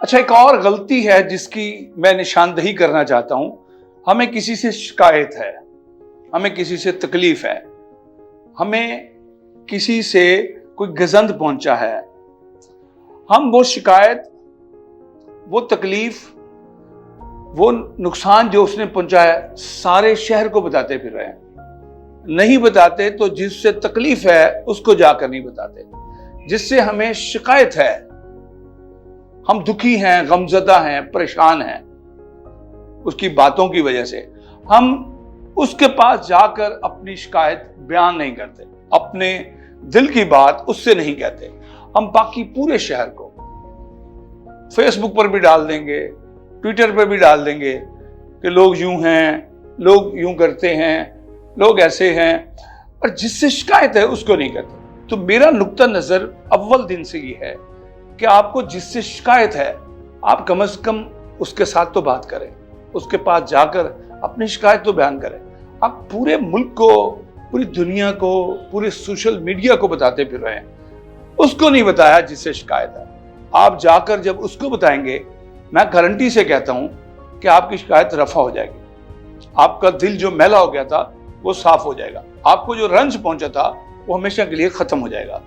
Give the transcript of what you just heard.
अच्छा, एक और गलती है जिसकी मैं निशानदेही करना चाहता हूं। हमें किसी से शिकायत है, हमें किसी से तकलीफ है, हमें किसी से कोई गजंद पहुंचा है, हम वो शिकायत, वो तकलीफ, वो नुकसान जो उसने पहुंचाया सारे शहर को बताते फिर रहे हैं। नहीं बताते तो जिससे तकलीफ है उसको जाकर नहीं बताते। जिससे हमें शिकायत है, हम दुखी हैं, गमज़दा हैं, परेशान हैं उसकी बातों की वजह से, हम उसके पास जाकर अपनी शिकायत बयान नहीं करते, अपने दिल की बात उससे नहीं कहते। हम बाकी पूरे शहर को फेसबुक पर भी डाल देंगे, ट्विटर पर भी डाल देंगे कि लोग यूं हैं, लोग यूं करते हैं, लोग ऐसे हैं, और जिससे शिकायत है उसको नहीं कहते। तो मेरा नुक्ता नजर अव्वल दिन से ये है कि आपको जिससे शिकायत है आप कम से कम उसके साथ तो बात करें, उसके पास जाकर अपनी शिकायत तो बयान करें। आप पूरे मुल्क को, पूरी दुनिया को, पूरे सोशल मीडिया को बताते फिर रहे हैं, उसको नहीं बताया जिससे शिकायत है। आप जाकर जब उसको बताएंगे, मैं गारंटी से कहता हूं कि आपकी शिकायत रफा हो जाएगी, आपका दिल जो मैला हो गया था वो साफ हो जाएगा, आपको जो रंज पहुंचा था वो हमेशा के लिए खत्म हो जाएगा।